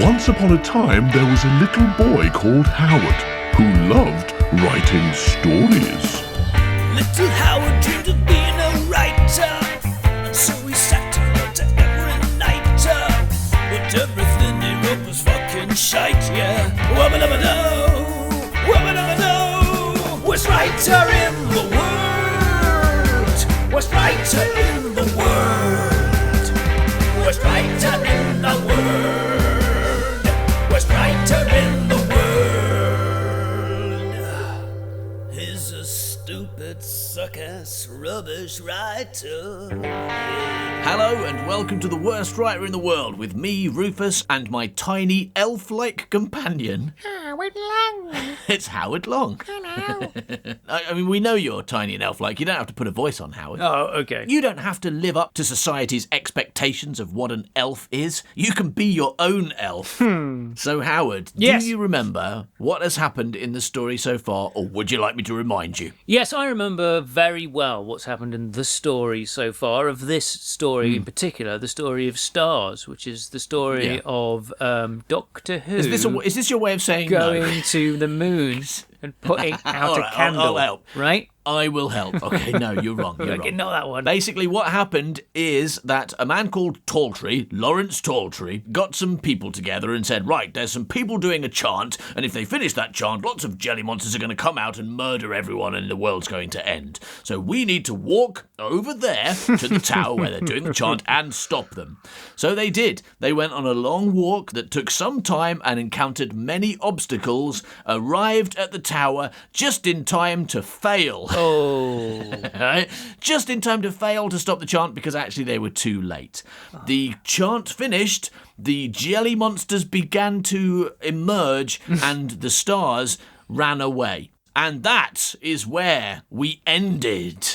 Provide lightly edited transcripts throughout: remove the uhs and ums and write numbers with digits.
Once upon a time, there was a little boy called Howard who loved writing stories. Little Howard dreamed of being a writer, and so he sat and wrote every night. But everything he wrote was fucking shite, yeah. Wubba-dubba-doo, wubba-dubba-doo. Worst writer in the world, worst writer in the world, worst writer in the world, worst writer in the world. He's a stupid, suck-ass, rubbish writer. Hello and welcome to The Worst Writer in the World with me, Rufus, and my tiny elf-like companion. Howard Long. It's Howard Long. Hello. I mean, we know you're tiny and elf-like. You don't have to put a voice on, Howard. Oh, okay. You don't have to live up to society's expectations of what an elf is. You can be your own elf. So, Howard, Yes. do you remember what has happened in the story so far, or would you like me to remind you? Yes, I remember very well what's happened in the story so far, of this story in particular, the story of Stars, which is the story Yeah. of Doctor Who Is this your way of saying going no? to the moon and putting out All a right, candle, I'll help. right? I will help. Okay, no, you're wrong. You're wrong. Not that one. Basically, what happened is that a man called Tawltree, Lawrence Tawltree, got some people together and said, right, there's some people doing a chant, and if they finish that chant, lots of jelly monsters are going to come out and murder everyone and the world's going to end. So we need to walk over there to the tower where they're doing the chant and stop them. So they did. They went on a long walk that took some time and encountered many obstacles, arrived at the tower just in time to fail. Oh. Right? Just in time to fail to stop the chant because actually they were too late. The chant finished, the jelly monsters began to emerge, and the stars ran away. And that is where we ended.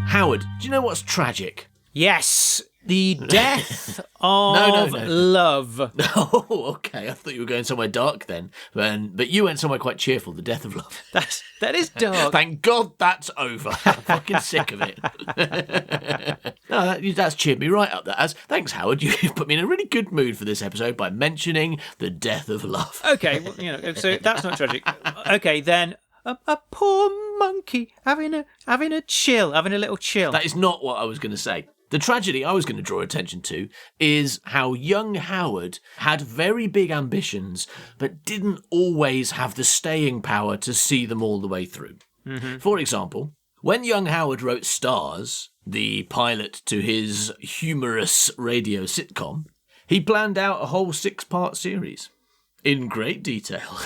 Howard, do you know what's tragic? Yes, the death of No. love. Oh, okay. I thought you were going somewhere dark then. But you went somewhere quite cheerful, the death of love. That is dark. Thank God that's over. I'm fucking sick of it. No, that's cheered me right up. That has. Thanks, Howard. You've put me in a really good mood for this episode by mentioning the death of love. Okay, well, so that's not tragic. Okay, then a poor monkey having a little chill. That is not what I was going to say. The tragedy I was going to draw attention to is how young Howard had very big ambitions, but didn't always have the staying power to see them all the way through. For example, when young Howard wrote Stars, the pilot to his humorous radio sitcom, he planned out a whole 6-part series in great detail.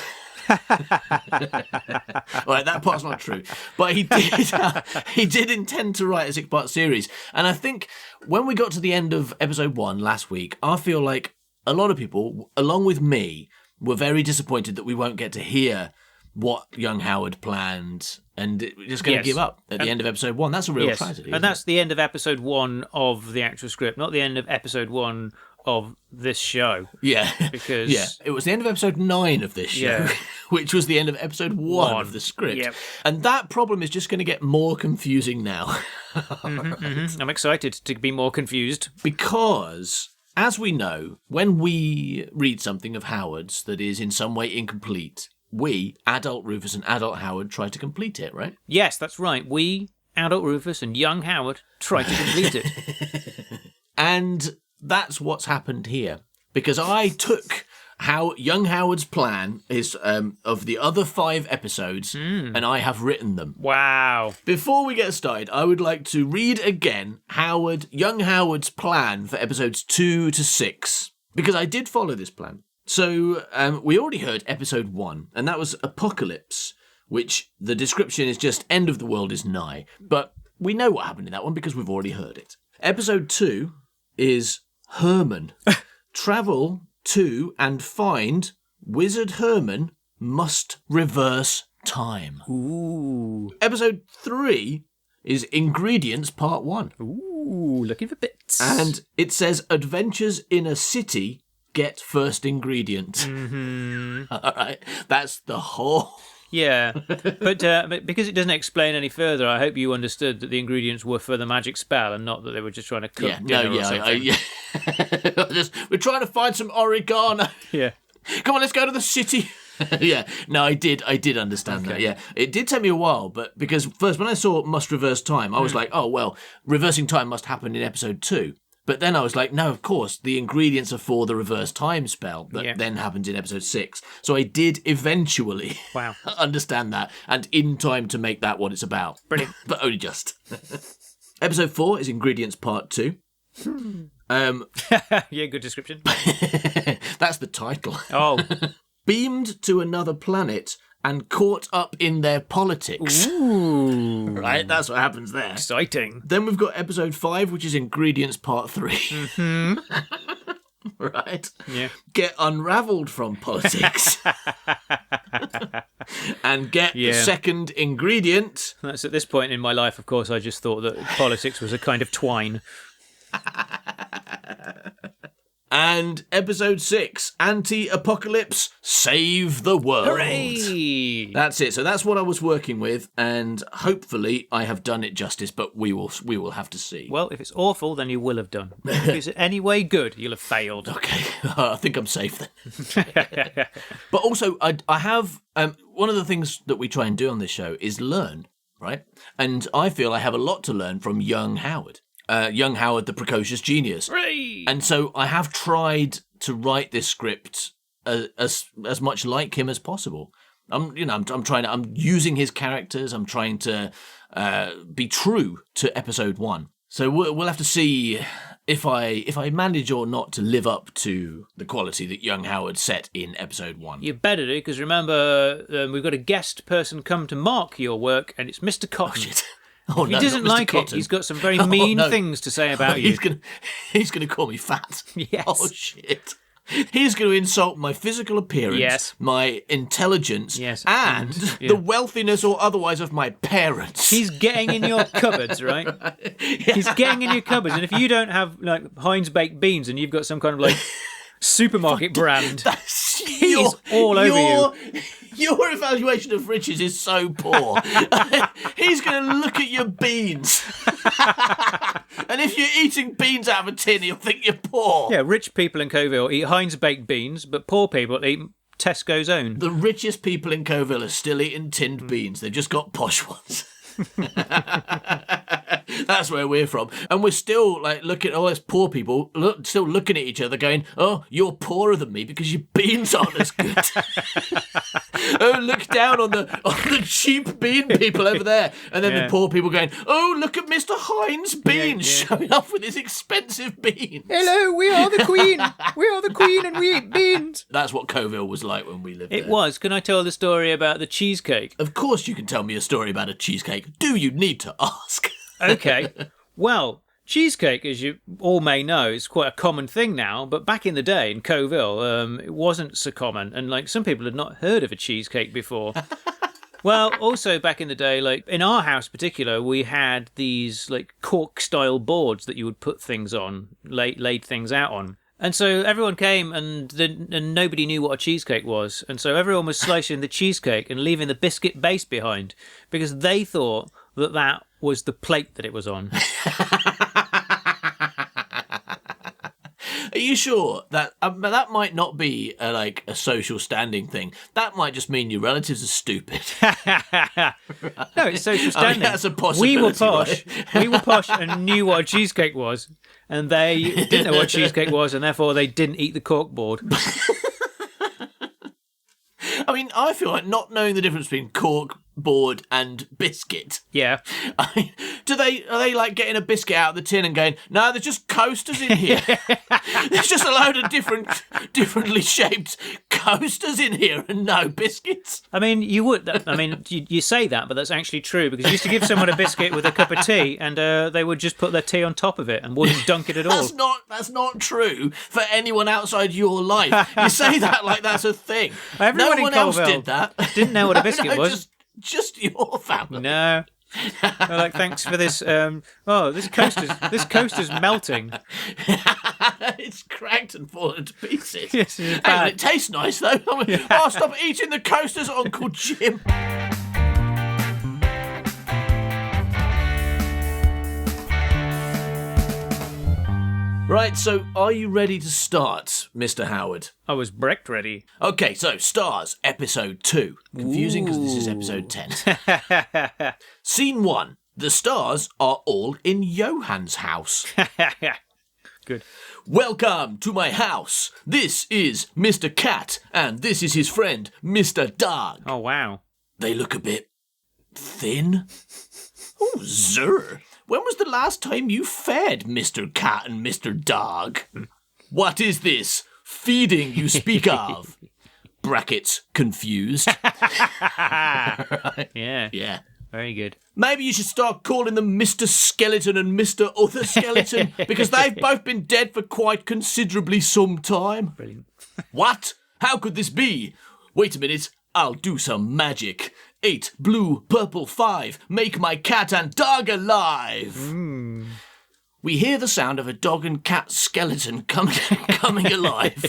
Right, that part's not true, but he did intend to write a 6-part series. And I think when we got to the end of episode 1 last week, I feel like a lot of people, along with me, were very disappointed that we won't get to hear what young Howard planned, and we're just going to give up at the end of episode 1. That's a real tragedy. And that's the end of episode 1 of the actual script, not the end of episode 1 of this show. Yeah. Because it was the end of episode 9 of this show, Yeah. which was the end of episode 1 of the script. Yep. And that problem is just going to get more confusing now. I'm excited to be more confused. Because, as we know, when we read something of Howard's that is in some way incomplete, we, adult Rufus and adult Howard, try to complete it, right? Yes, that's right. We, adult Rufus and young Howard, try to complete it. And that's what's happened here. Because I took young Howard's plan is of the other 5 episodes, and I have written them. Wow. Before we get started, I would like to read again young Howard's plan for episodes 2 to 6, because I did follow this plan. So we already heard episode 1, and that was Apocalypse, which the description is just end of the world is nigh. But we know what happened in that one because we've already heard it. Episode 2 is Herman. Travel to and find Wizard Herman must reverse time. Ooh. Episode 3 is Ingredients Part 1. Ooh, looking for bits. And it says Adventures in a City get first ingredient. Mm-hmm. All right. That's the whole Yeah, but because it doesn't explain any further, I hope you understood that the ingredients were for the magic spell and not that they were just trying to cook dinner or something. We're trying to find some oregano. Yeah. Come on, let's go to the city. Yeah, no, I did understand that. Yeah, it did take me a while, but because first when I saw must reverse time, I was like, oh well, reversing time must happen in episode 2. But then I was like, no, of course, the ingredients are for the reverse time spell that then happens in episode 6. So I did eventually understand that, and in time to make that what it's about. Brilliant. But only just. Episode 4 is ingredients part 2. Yeah, good description. That's the title. Oh. Beamed to another planet and caught up in their politics. Ooh. Right, that's what happens there. Exciting. Then we've got episode 5, which is ingredients part 3. Mm-hmm. Right? Yeah. Get unravelled from politics. And get the second ingredient. That's at this point in my life, of course, I just thought that politics was a kind of twine. And episode 6, Anti-Apocalypse, Save the World. Hooray! That's it. So that's what I was working with, and hopefully I have done it justice, but we will have to see. Well, if it's awful, then you will have done. If it's any way good, you'll have failed. Okay, I think I'm safe then. But also, I have, one of the things that we try and do on this show is learn, right? And I feel I have a lot to learn from young Howard. Young Howard, the precocious genius. Hooray! And so I have tried to write this script as much like him as possible. I'm using his characters. I'm trying to be true to episode 1. So we'll have to see if I manage or not to live up to the quality that young Howard set in episode 1. You better do, because remember, we've got a guest person come to mark your work, and it's Mr. Cotton. Oh, shit. Oh, if he doesn't like it, he's got some very mean things to say about you. He's gonna call me fat. Yes. Oh shit. He's going to insult my physical appearance, my intelligence, and the wealthiness or otherwise of my parents. He's getting in your cupboards, right? He's getting in your cupboards, and if you don't have like Heinz baked beans and you've got some kind of like supermarket brand, he's all over you. Your evaluation of riches is so poor. He's going to look at your beans. And if you're eating beans out of a tin, he'll think you're poor. Yeah, rich people in Coville eat Heinz baked beans, but poor people eat Tesco's own. The richest people in Coville are still eating tinned beans. They've just got posh ones. That's where we're from, and we're still like looking at all those poor people, still looking at each other, going, "Oh, you're poorer than me because your beans aren't as good." Oh, look down on the cheap bean people over there, and then the poor people going, "Oh, look at Mr. Heinz Beans showing off with his expensive beans." Hello, we are the Queen. We are the Queen, and we eat beans. That's what Coville was like when we lived there. It was. Can I tell the story about the cheesecake? Of course, you can tell me a story about a cheesecake. Do you need to ask? Okay. Well, cheesecake, as you all may know, is quite a common thing now, but back in the day in Coville, it wasn't so common, and like some people had not heard of a cheesecake before. Well, also back in the day, like in our house in particular, we had these like cork-style boards that you would put things on, laid things out on. And so everyone came and nobody knew what a cheesecake was. And so everyone was slicing the cheesecake and leaving the biscuit base behind because they thought that was the plate that it was on. Are you sure that that might not be like a social standing thing? That might just mean your relatives are stupid. No, it's social standing. I mean, that's a possibility. We were posh. Right? We were posh and knew what a cheesecake was, and they didn't know what a cheesecake was, and therefore they didn't eat the corkboard. I mean, I feel like not knowing the difference between cork, board, and biscuit. Yeah. I mean, are they like getting a biscuit out of the tin and going, no, there's just coasters in here. There's just a load of differently shaped coasters in here and no biscuits. I mean, you would. I mean, you say that, but that's actually true because you used to give someone a biscuit with a cup of tea, and they would just put their tea on top of it and wouldn't dunk it at all. That's not true for anyone outside your life. You say that like that's a thing. Everyone no one else did that. Didn't know what a biscuit was. Just your family. No. They're like, thanks for this. This coaster's melting. It's cracked and fallen to pieces. Yes, it's Hang on, bad. it tastes nice though. Oh, stop eating the coasters, Uncle Jim. Right, so are you ready to start, Mr. Howard? I was breaked ready. Okay, so Stars, episode 2. Confusing because this is episode 10. Scene 1. The stars are all in Johann's house. Good. Welcome to my house. This is Mr. Cat, and this is his friend, Mr. Dog. Oh, wow. They look a bit thin. Oh, Zer. When was the last time you fed Mr. Cat and Mr. Dog? What is this feeding you speak of? Brackets, confused. Yeah. Yeah. Very good. Maybe you should start calling them Mr. Skeleton and Mr. Other Skeleton, because they've both been dead for quite considerably some time. Brilliant. What? How could this be? Wait a minute, I'll do some magic. 8, blue, purple, 5, make my cat and dog alive. We hear the sound of a dog and cat skeleton coming alive.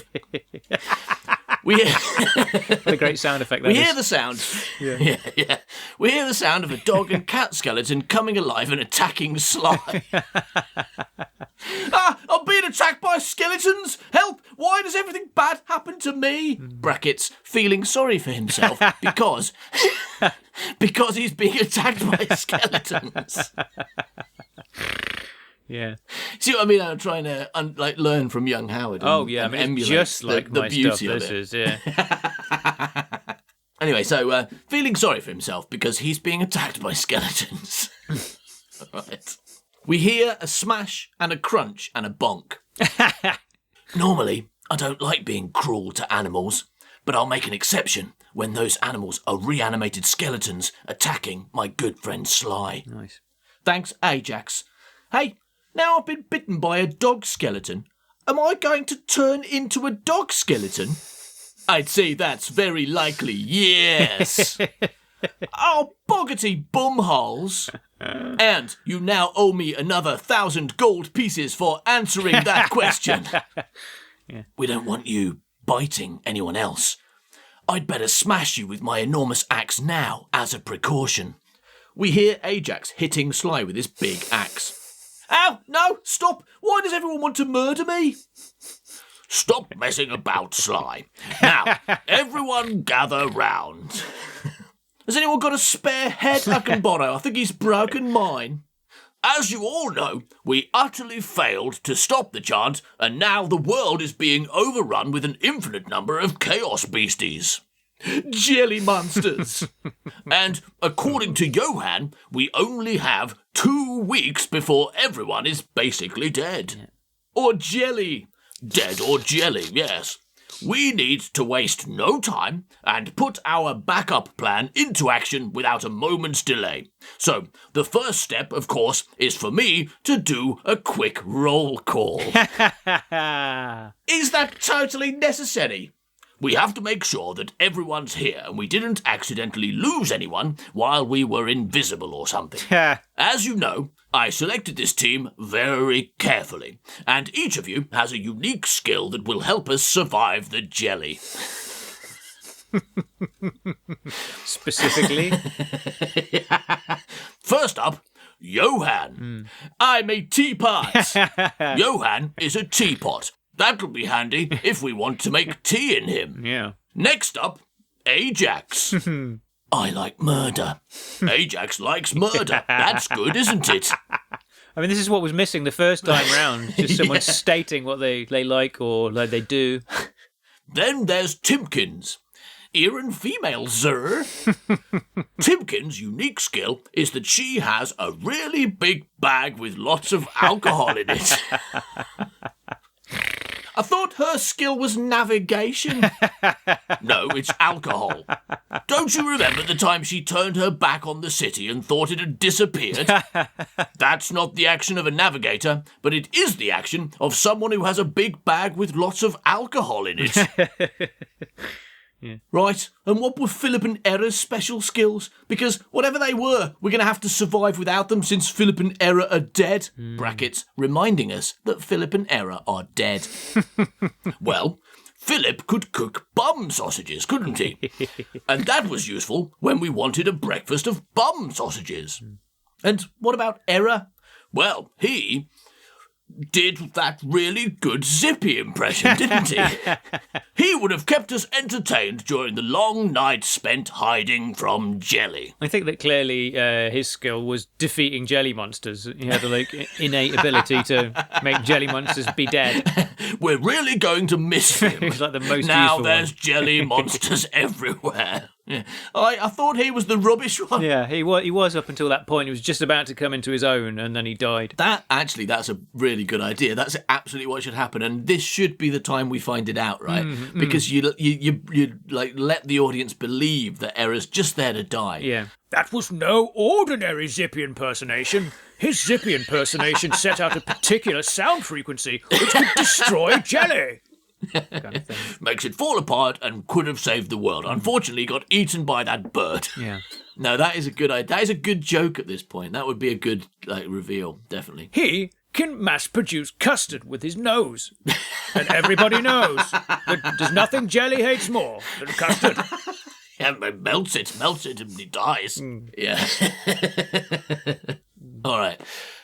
We What a great sound effect that We is. hear the sound. Yeah. We hear the sound of a dog and cat skeleton coming alive and attacking Sly. I'm being attacked by skeletons! Help! Why does everything bad happen to me? Brackets, feeling sorry for himself because he's being attacked by skeletons. Yeah. See what I mean? I'm trying to learn from young Howard. And, Oh, yeah. I and mean, it's emulate just the, like the my beauty stuff. of This it. is, yeah. Anyway, so feeling sorry for himself because he's being attacked by skeletons. Right. We hear a smash and a crunch and a bonk. Normally, I don't like being cruel to animals, but I'll make an exception when those animals are reanimated skeletons attacking my good friend Sly. Nice. Thanks, Ajax. Hey, now I've been bitten by a dog skeleton. Am I going to turn into a dog skeleton? I'd say that's very likely, yes. Oh, boggity bumholes. And you now owe me another 1,000 gold pieces for answering that question. We don't want you biting anyone else. I'd better smash you with my enormous axe now, as a precaution. We hear Ajax hitting Sly with his big axe. Ow! No! Stop! Why does everyone want to murder me? Stop messing about, Sly. Now, everyone gather round. Has anyone got a spare head I can borrow? I think he's broken mine. As you all know, we utterly failed to stop the chant, and now the world is being overrun with an infinite number of chaos beasties. Jelly monsters. And according to Johann, we only have 2 weeks before everyone is basically dead. Or jelly. Dead or jelly, yes. We need to waste no time and put our backup plan into action without a moment's delay. So, the first step, of course, is for me to do a quick roll call. Is that totally necessary? We have to make sure that everyone's here and we didn't accidentally lose anyone while we were invisible or something. As you know, I selected this team very carefully, and each of you has a unique skill that will help us survive the jelly. Specifically? First up, Johann. I'm a teapot. Johann is a teapot. That'll be handy if we want to make tea in him. Yeah. Next up, Ajax. I like murder. Ajax likes murder. That's good, isn't it? I mean, this is what was missing the first time round. Just someone stating what they like or like they do. Then there's Timkins. Ear and female, sir. Timkins' unique skill is that she has a really big bag with lots of alcohol in it. I thought her skill was navigation. No, it's alcohol. Don't you remember the time she turned her back on the city and thought it had disappeared? That's not the action of a navigator, but it is the action of someone who has a big bag with lots of alcohol in it. Right, and what were Philip and Era's special skills? Because whatever they were, we're going to have to survive without them since Philip and Era are dead. Brackets, reminding us that Philip and Era are dead. Well, Philip could cook bum sausages, couldn't he? And that was useful when we wanted a breakfast of bum sausages. And what about Era? Well, he did that really good Zippy impression, didn't he? He would have kept us entertained during the long nights spent hiding from Jelly. I think that clearly his skill was defeating jelly monsters. He had a innate ability to make jelly monsters be dead. We're really going to miss him. He's like the most now useful there's one. jelly monsters everywhere. Yeah. I thought he was the rubbish one. Yeah, he was up until that point. He was just about to come into his own, and then he died. That's a really good idea. That's absolutely what should happen, and this should be the time we find it out, right? Because you like let the audience believe that Era's just there to die. Yeah. That was no ordinary Zippy impersonation. His Zippy impersonation set out a particular sound frequency which could destroy Jelly. Kind of thing. Makes it fall apart and could have saved the world. Unfortunately, got eaten by that bird. Yeah. No, that is a good idea. That is a good joke at this point. That would be a good reveal, definitely. He can mass-produce custard with his nose. And everybody knows that there's nothing Jelly hates more than custard. Yeah, it melts it, and he dies. Yeah. All right.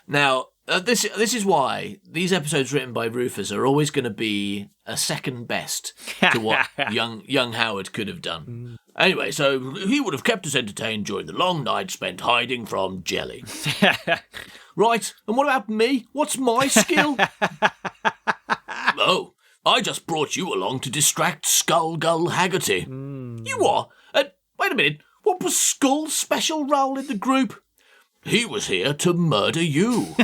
Now, this is why these episodes written by Rufus are always going to be a second best to what young Howard could have done. Anyway, so he would have kept us entertained during the long nights spent hiding from Jelly. Right, and what about me? What's my skill? Oh, I just brought you along to distract Skullgull Haggerty. You are? Wait a minute, what was Skull's special role in the group? He was here to murder you.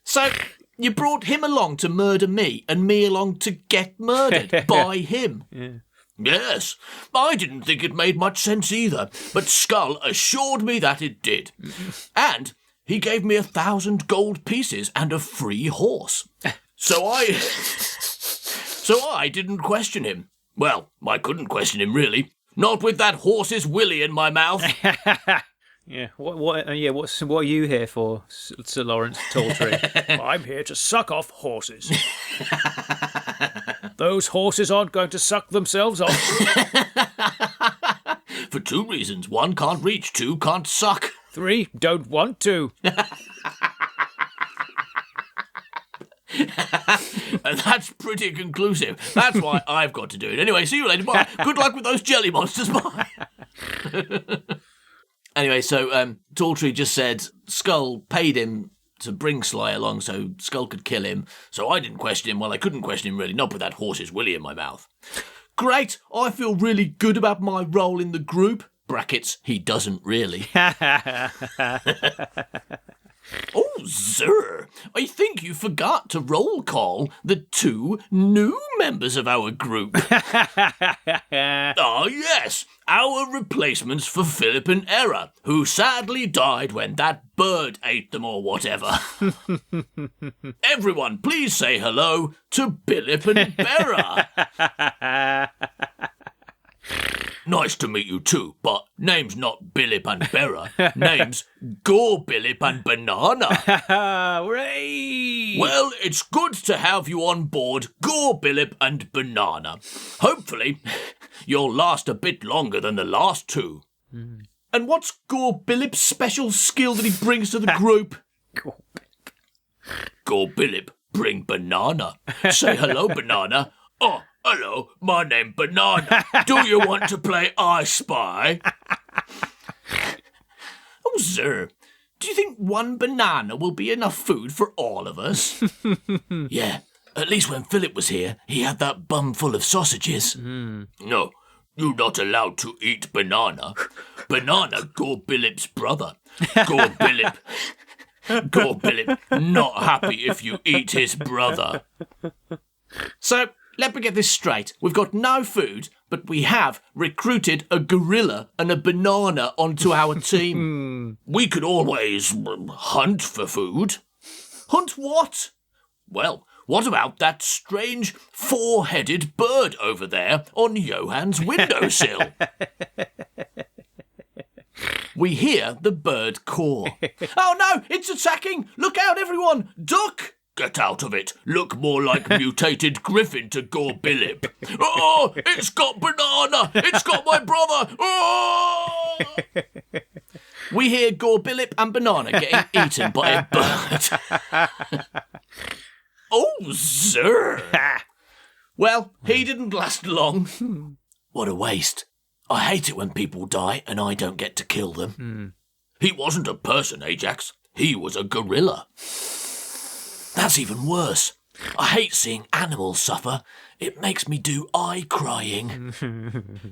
So, you brought him along to murder me, and me along to get murdered by him. Yeah. Yes, I didn't think it made much sense either, but Skull assured me that it did. And he gave me 1,000 gold pieces and a free horse. So I didn't question him. Well, I couldn't question him, really. Not with that horse's willy in my mouth. Yeah. What are you here for, Sir Lawrence Talltree? I'm here to suck off horses. Those horses aren't going to suck themselves off. For 2 reasons. 1, can't reach. 2, can't suck. 3, don't want to. And that's pretty conclusive. That's why I've got to do it. Anyway, see you later. Bye. Good luck with those jelly monsters. Bye. Anyway, so Talltree just said Skull paid him to bring Sly along so Skull could kill him. So I didn't question him. Well, I couldn't question him, really. Not with that horse's willy in my mouth. Great. I feel really good about my role in the group. Brackets, he doesn't really. Oh, sir, I think you forgot to roll call the 2 new members of our group. Ah, yes, our replacements for Philip and Era, who sadly died when that bird ate them or whatever. Everyone, please say hello to Billip and Bera. Nice to meet you too, but name's not Billip and Bera. Name's Gorbillip and Banana. Hooray! Well, it's good to have you on board, Gorbillip and Banana. Hopefully, you'll last a bit longer than the last 2. And what's Gorbillip's special skill that he brings to the group? Gorbillip, bring banana. Say hello, Banana. Oh, hello, my name Banana. Do you want to play I Spy? Oh, sir, do you think 1 banana will be enough food for all of us? Yeah, at least when Philip was here, he had that bum full of sausages. No, you're not allowed to eat banana. Banana, Gorbillip's brother. Gorbillip, not happy if you eat his brother. So, let me get this straight. We've got no food, but we have recruited a gorilla and a banana onto our team. We could always hunt for food. Hunt what? Well, What about that strange four-headed bird over there on Johann's windowsill? We hear the bird caw. Oh no, it's attacking! Look out, everyone! Duck! Get out of it. Look more like mutated Griffin to Gorbillip. Oh, it's got Banana! It's got my brother! Oh! We hear Gorbillip and Banana getting eaten by a bird. Oh, sir! Well, he didn't last long. What a waste. I hate it when people die and I don't get to kill them. He wasn't a person, Ajax. He was a gorilla. That's even worse. I hate seeing animals suffer. It makes me do eye crying.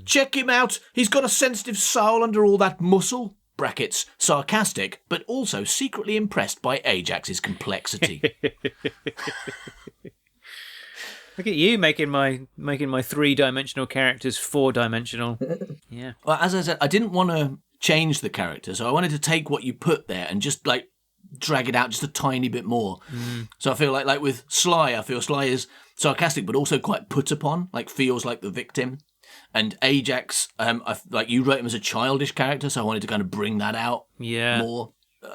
Check him out. He's got a sensitive soul under all that muscle. Brackets, sarcastic, but also secretly impressed by Ajax's complexity. Look at you making my three-dimensional characters four-dimensional. Yeah. Well, as I said, I didn't want to change the character, so I wanted to take what you put there and just like drag it out just a tiny bit more. So I feel like with Sly, I feel Sly is sarcastic but also quite put upon, like feels like the victim. And Ajax, like you wrote him as a childish character, so I wanted to kind of bring that out more.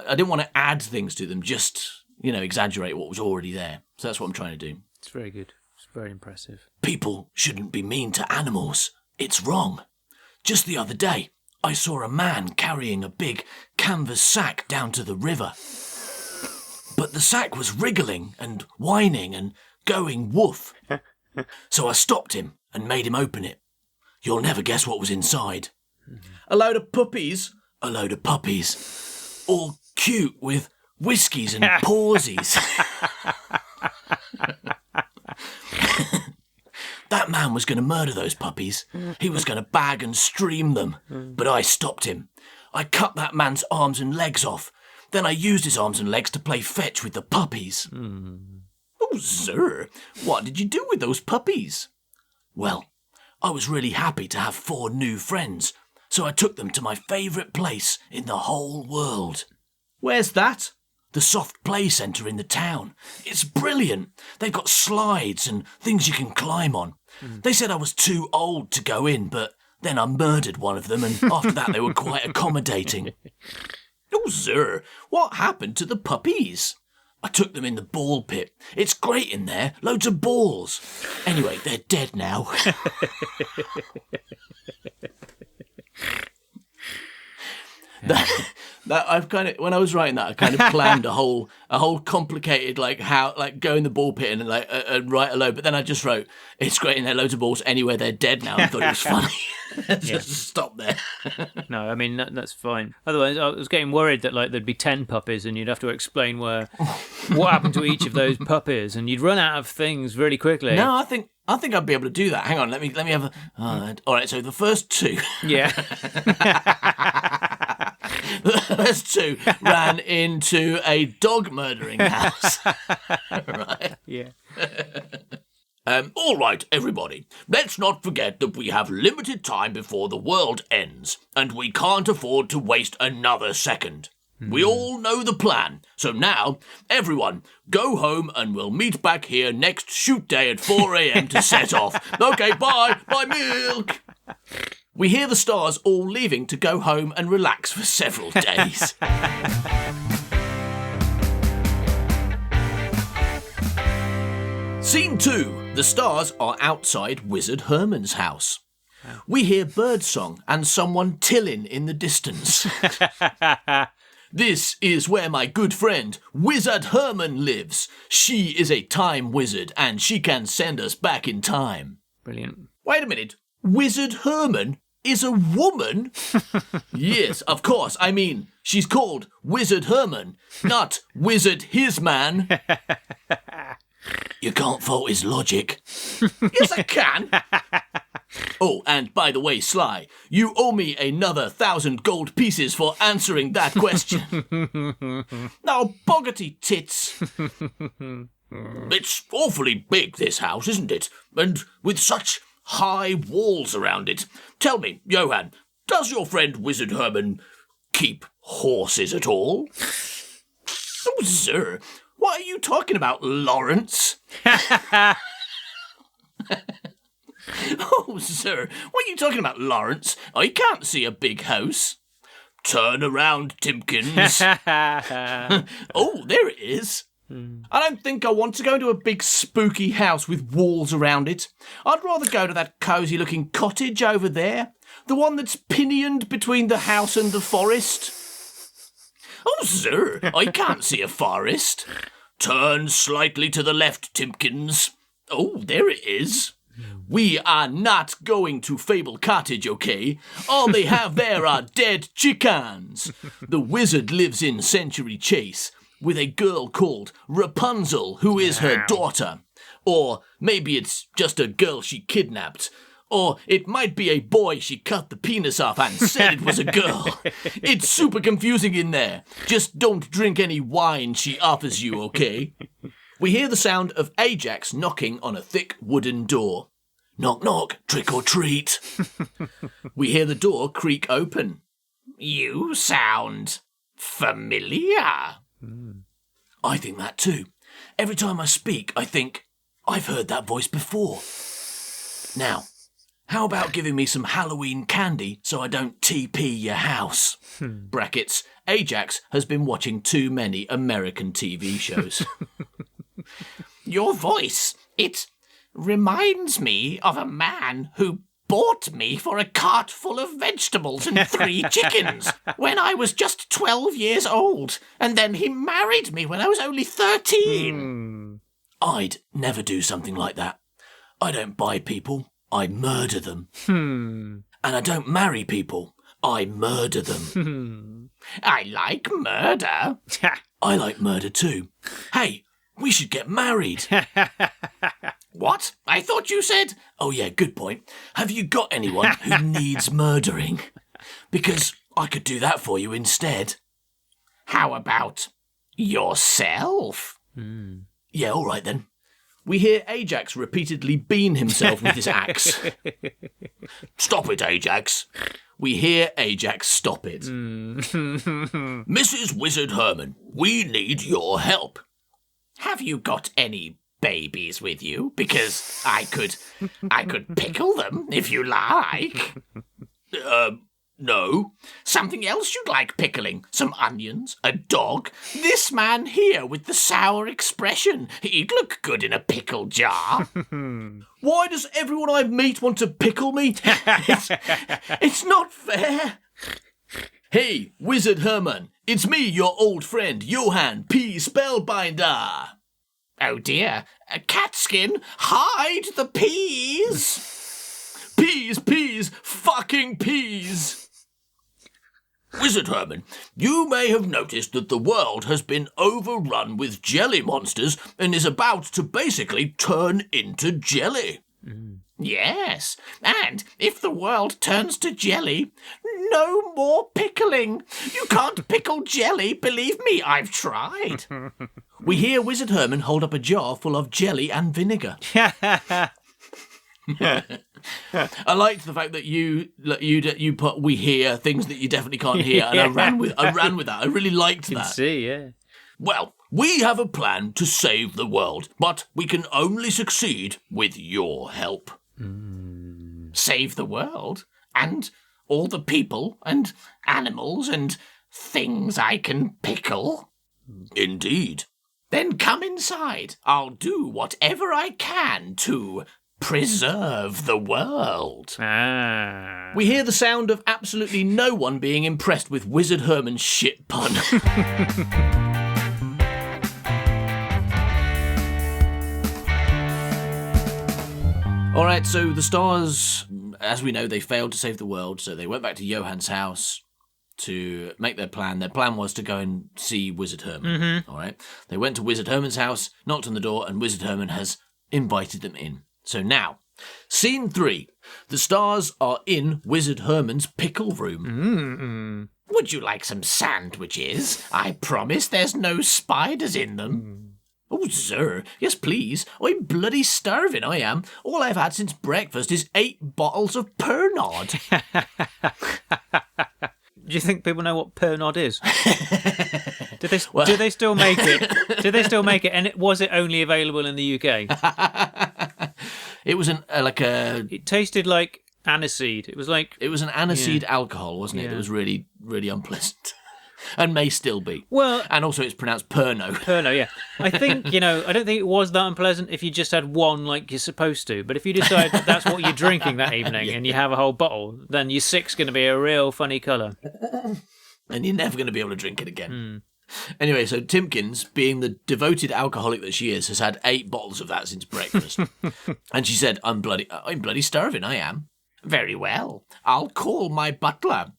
I didn't want to add things to them, just, exaggerate what was already there. So that's what I'm trying to do. It's very good. It's very impressive. People shouldn't be mean to animals. It's wrong. Just the other day, I saw a man carrying a big canvas sack down to the river. But the sack was wriggling and whining and going woof. So I stopped him and made him open it. You'll never guess what was inside. A load of puppies. A load of puppies. All cute with whiskies and pawsies. That man was going to murder those puppies. He was going to bag and stream them. But I stopped him. I cut that man's arms and legs off. Then I used his arms and legs to play fetch with the puppies. Oh, sir, what did you do with those puppies? Well, I was really happy to have 4 new friends, so I took them to my favourite place in the whole world. Where's that? The soft play centre in the town. It's brilliant. They've got slides and things you can climb on. They said I was too old to go in, but then I murdered one of them, and after that they were quite accommodating. Oh, sir, what happened to the puppies? I took them in the ball pit. It's great in there, loads of balls. Anyway, they're dead now. That I've kind of, when I was writing that, I kind of planned a whole complicated go in the ball pit and write a load. But then I just wrote, it's great in there, loads of balls. Anyway, they're dead now. I thought it was funny. Just stop there. No, I mean that's fine. Otherwise, I was getting worried that there'd be 10 puppies, and you'd have to explain what happened to each of those puppies, and you'd run out of things really quickly. No, I think I'd be able to do that. Hang on, let me have a. All right, so the first 2. Yeah. The first 2 ran into a dog murdering house. Right. Yeah. All right, everybody. Let's not forget that we have limited time before the world ends, and we can't afford to waste another second. We all know the plan. So now, everyone, go home and we'll meet back here next shoot day at 4 a.m. to set off. Okay, bye. Bye, milk. We hear the stars all leaving to go home and relax for several days. Scene 2. The stars are outside Wizard Herman's house. We hear birdsong and someone tilling in the distance. This is where my good friend Wizard Herman lives. She is a time wizard and she can send us back in time. Brilliant. Wait a minute. Wizard Herman is a woman? Yes, of course. I mean, she's called Wizard Herman, not Wizard His Man. You can't fault his logic. Yes, I can. Oh, and by the way, Sly, you owe me another 1,000 gold pieces for answering that question. Now, boggity tits. It's awfully big, this house, isn't it? And with such high walls around it. Tell me, Johann, does your friend Wizard Herman keep horses at all? Oh, sir, What are you talking about, Lawrence? Oh, sir, what are you talking about, Lawrence? I can't see a big house. Turn around, Timkins. Oh, there it is. I don't think I want to go into a big spooky house with walls around it. I'd rather go to that cosy-looking cottage over there, the one that's pinioned between the house and the forest. Oh, sir, I can't see a forest. Turn slightly to the left, Timkins. Oh, there it is. We are not going to Fable Cottage, okay? All they have there are dead chickens. The wizard lives in Century Chase with a girl called Rapunzel, who is her daughter. Or maybe it's just a girl she kidnapped. Or it might be a boy she cut the penis off and said it was a girl. It's super confusing in there. Just don't drink any wine she offers you, okay? We hear the sound of Ajax knocking on a thick wooden door. Knock, knock, trick or treat. We hear the door creak open. You sound familiar. I think that too. Every time I speak, I think, I've heard that voice before. Now, how about giving me some Halloween candy so I don't TP your house? Brackets, Ajax has been watching too many American TV shows. Your voice, it reminds me of a man who bought me for a cart full of vegetables and 3 chickens when I was just 12 years old, and then he married me when I was only 13. I'd never do something like that. I don't buy people, I murder them. And I don't marry people, I murder them. I like murder. I like murder too. Hey, we should get married. What? I thought you said... Oh yeah, good point. Have you got anyone who needs murdering? Because I could do that for you instead. How about yourself? Yeah, all right then. We hear Ajax repeatedly bean himself with his axe. Stop it, Ajax. We hear Ajax stop it. Mrs. Wizard Herman, we need your help. Have you got any babies with you? Because I could pickle them if you like. No. Something else you'd like pickling? Some onions? A dog? This man here with the sour expression. He'd look good in a pickle jar. Why does everyone I meet want to pickle me? It's not fair. Hey, Wizard Herman, it's me, your old friend, Johann P. Spellbinder. Oh dear, Catskin, hide the peas. Peas, fucking peas. Wizard Herman, you may have noticed that the world has been overrun with jelly monsters and is about to basically turn into jelly. Yes, and if the world turns to jelly, no more pickling. You can't pickle jelly, believe me, I've tried. We hear Wizard Herman hold up a jar full of jelly and vinegar. I liked the fact that you put "we hear" things that you definitely can't hear, and I ran with that. I really liked that. See, yeah. Well, we have a plan to save the world, but we can only succeed with your help. Save the world? And all the people and animals and things I can pickle? Indeed. Then come inside. I'll do whatever I can to preserve the world. We hear the sound of absolutely no one being impressed with Wizard Herman's shit pun. All right, so the stars, as we know, they failed to save the world, so they went back to Johann's house to make their plan. Their plan was to go and see Wizard Herman. All right, they went to Wizard Herman's house, knocked on the door, and Wizard Herman has invited them in. So now, scene 3. The stars are in Wizard Herman's pickle room. Would you like some sandwiches? I promise there's no spiders in them. Oh, sir, yes, please. I'm bloody starving, I am. All I've had since breakfast is 8 bottles of Pernod. Do you think people know what Pernod is? Do they still make it? Do they still make it? And was it only available in the UK? It was It tasted like aniseed. It was an aniseed alcohol, wasn't it? Yeah. It was really, really unpleasant. And may still be. Well, and also it's pronounced Pernod. Pernod, yeah. I think, I don't think it was that unpleasant if you just had one like you're supposed to. But if you decide that's what you're drinking that evening and you have a whole bottle, then your sick's going to be a real funny colour. And you're never going to be able to drink it again. Anyway, so Timkins, being the devoted alcoholic that she is, has had 8 bottles of that since breakfast. And she said, I'm bloody starving, I am. Very well. I'll call my butler.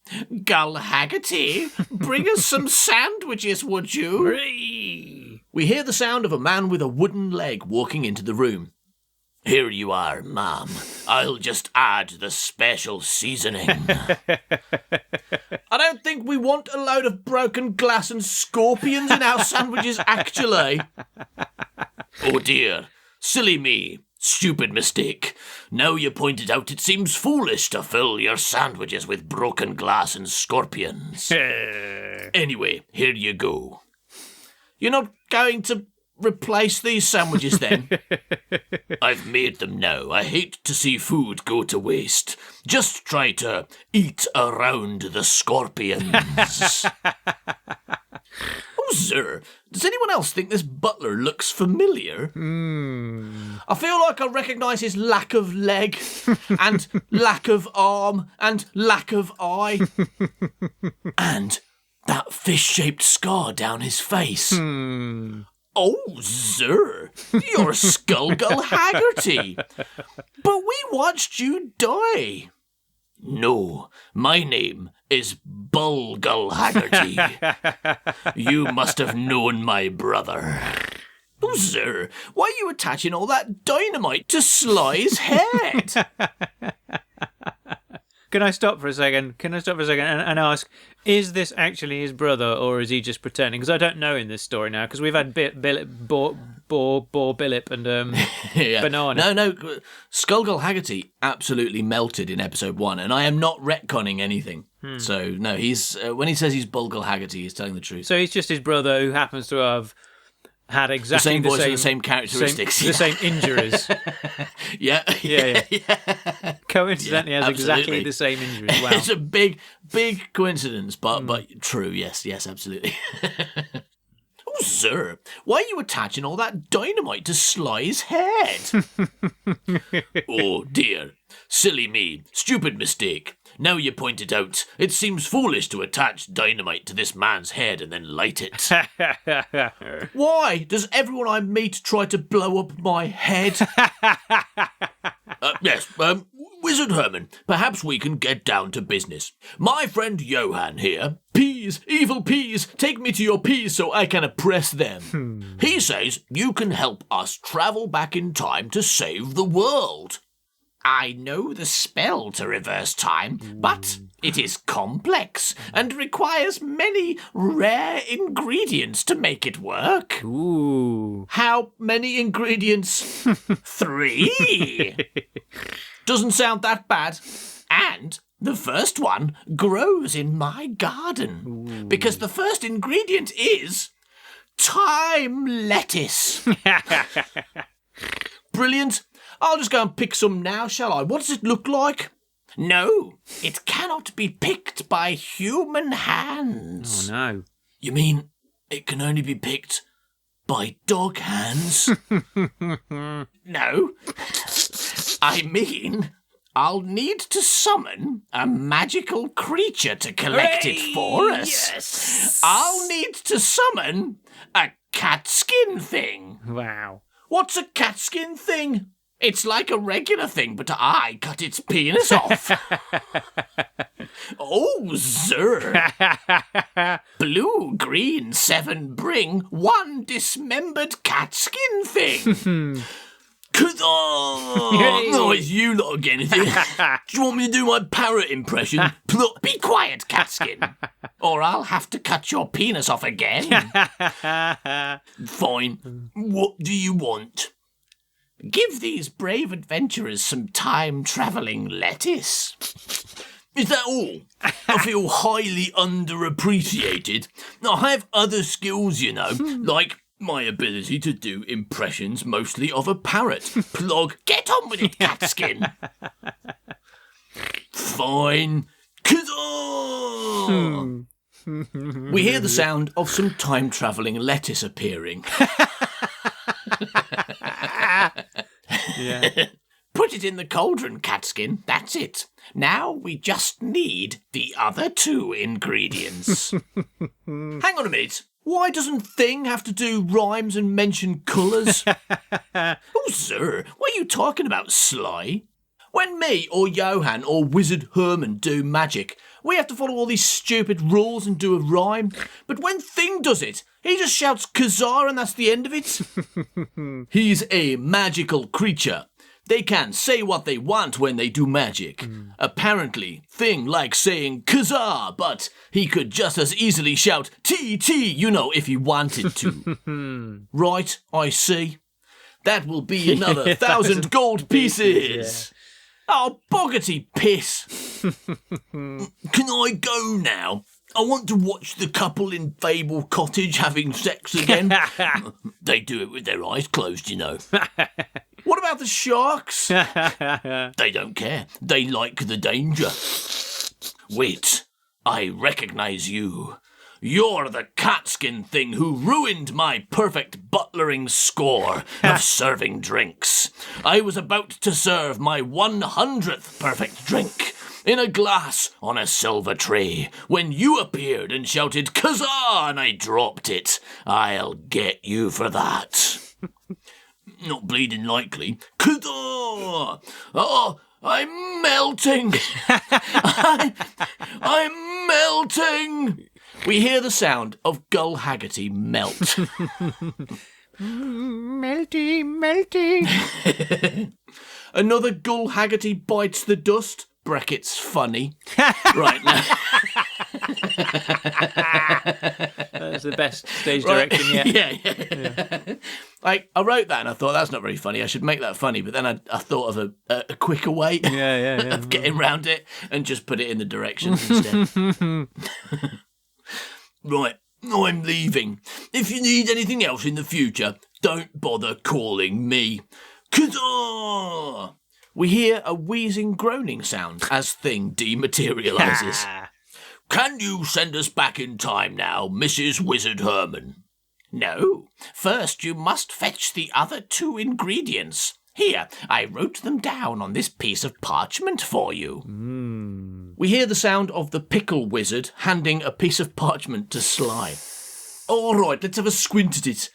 Gull Haggerty, bring us some sandwiches, would you? We hear the sound of a man with a wooden leg walking into the room. Here you are, ma'am. I'll just add the special seasoning. I don't think we want a load of broken glass and scorpions in our sandwiches, actually. Oh dear. Silly me. Stupid mistake. Now you pointed out, it seems foolish to fill your sandwiches with broken glass and scorpions. Anyway, here you go. You're not going to replace these sandwiches then? I've made them now. I hate to see food go to waste. Just try to eat around the scorpions. Oh, sir, does anyone else think this butler looks familiar? I feel like I recognise his lack of leg, and lack of arm, and lack of eye. And that fish-shaped scar down his face. Oh, sir, you're Skullgull Haggerty. But we watched you die. No, my name is Bulgull Haggerty. You must have known my brother. Oh, sir, why are you attaching all that dynamite to Sly's head? Can I stop for a second? And ask, is this actually his brother, or is he just pretending? Because I don't know in this story now, because we've had Billip and Banana. No, Skullgull Haggerty absolutely melted in episode 1, and I am not retconning anything. So, no, he's when he says he's Bulgull Haggerty, he's telling the truth. So he's just his brother who happens to have had exactly the same voice and the same characteristics. The same injuries. Yeah. Coincidentally has exactly the same injuries. Wow. It's a big coincidence, but true, yes, absolutely. Oh, sir, why are you attaching all that dynamite to Sly's head? Oh, dear. Silly me. Stupid mistake. Now you point it out, it seems foolish to attach dynamite to this man's head and then light it. Why does everyone I meet try to blow up my head? Yes, Wizard Herman, perhaps we can get down to business. My friend Johan here, peas, evil peas, take me to your peas so I can oppress them. He says you can help us travel back in time to save the world. I know the spell to reverse time, but it is complex and requires many rare ingredients to make it work. Ooh. How many ingredients? 3. Doesn't sound that bad. And the first one grows in my garden. Because the first ingredient is time lettuce. Brilliant. I'll just go and pick some now, shall I? What does it look like? No, it cannot be picked by human hands. Oh, no. You mean it can only be picked by dog hands? No. I mean, I'll need to summon a magical creature to collect it for us. Yes. I'll need to summon a cat skin thing. Wow. What's a cat skin thing? It's like a regular thing, but I cut its penis off. Oh, sir. Blue, green, 7 bring 1 dismembered cat skin thing. Oh, it's you lot again, is it? Do you want me to do my parrot impression? Be quiet, Catskin, or I'll have to cut your penis off again. Fine. What do you want? Give these brave adventurers some time-travelling lettuce. Is that all? I feel highly underappreciated. I have other skills, you know, like my ability to do impressions mostly of a parrot. Plog, get on with it, Catskin. Fine. Kazaa! We hear the sound of some time-travelling lettuce appearing. Yeah. Put it in the cauldron, Catskin. That's it. Now we just need the other 2 ingredients. Hang on a minute. Why doesn't Thing have to do rhymes and mention colours? Oh, sir, what are you talking about, Sly? When me or Johan or Wizard Herman do magic, we have to follow all these stupid rules and do a rhyme. But when Thing does it, he just shouts Kazaa and that's the end of it. He's a magical creature. They can say what they want when they do magic. Apparently, Thing likes saying Kazaa, but he could just as easily shout T, you know, if he wanted to. Right, I see. That will be another 1,000 gold pieces. Oh, boggity piss. Can I go now? I want to watch the couple in Fable Cottage having sex again. They do it with their eyes closed, you know. What about the sharks? They don't care. They like the danger. Wait, I recognise you. You're the Catskin Thing who ruined my perfect butlering score of serving drinks. I was about to serve my 100th perfect drink in a glass on a silver tray when you appeared and shouted Kazaa and I dropped it. I'll get you for that. Not bleeding likely. Kazaa! Oh, I'm melting. I'm melting. We hear the sound of Gull Haggerty melt. Melty, melty. Another Gull Haggerty bites the dust. Brackets funny. Right now. That's the best stage direction yet. Yeah. I wrote that and I thought that's not very funny. I should make that funny, but then I thought of a quicker way of getting around it and just put it in the directions instead. Right, I'm leaving. If you need anything else in the future, don't bother calling me. Kazaa! We hear a wheezing groaning sound as Thing dematerializes. Can you send us back in time now, Mrs. Wizard Herman? No. First, you must fetch the other 2 ingredients. Here, I wrote them down on this piece of parchment for you. We hear the sound of the pickle wizard handing a piece of parchment to Sly. All right, let's have a squint at it.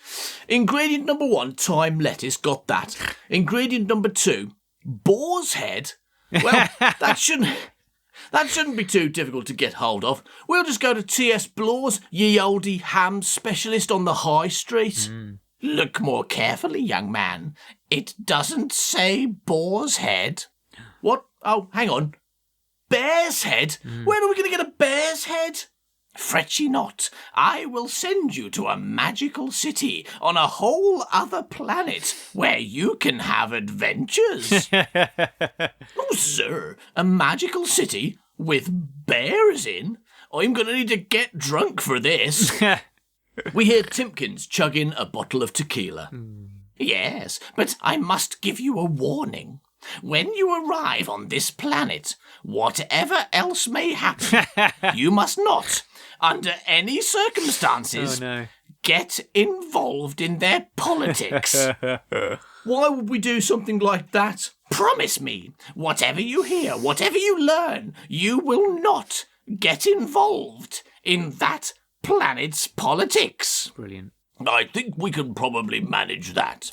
Ingredient number 1, thyme lettuce, got that. Ingredient number 2, boar's head. Well, that shouldn't be too difficult to get hold of. We'll just go to T.S. Blaw's ye olde ham specialist on the high street. Look more carefully, young man. It doesn't say boar's head. What? Oh, hang on. Bear's head? Where are we going to get a bear's head? Fret ye not. I will send you to a magical city on a whole other planet where you can have adventures. Oh, sir, a magical city with bears in? I'm going to need to get drunk for this. We hear Timpkins chugging a bottle of tequila. Yes, but I must give you a warning. When you arrive on this planet, whatever else may happen, you must not, under any circumstances, get involved in their politics. Why would we do something like that? Promise me, whatever you hear, whatever you learn, you will not get involved in that planet's politics. Brilliant. I think we can probably manage that.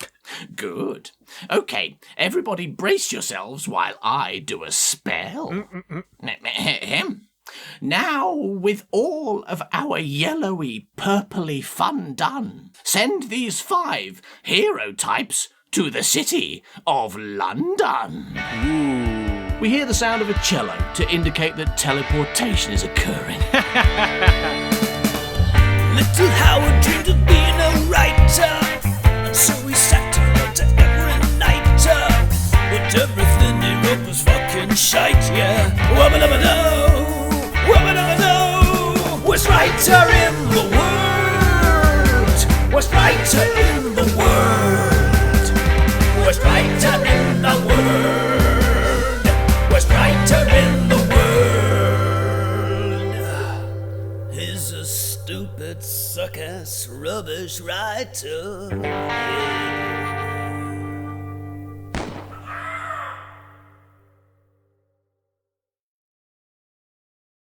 Good. Okay, everybody brace yourselves while I do a spell. Now, with all of our yellowy, purpley fun done, send these 5 hero types to the city of London. Ooh. We hear the sound of a cello to indicate that teleportation is occurring. Little Howard dreamed of being a writer, and so he sat and wrote to every nighter. But everything he wrote was fucking fucking shite, yeah. Wubba-dubba-doo, wubba-dubba-doo. Worst writer in the world. Worst writer in the world. Worst writer in the world. Worst writer in the world. He's a stupid, suck-ass, rubbish writer. Yeah.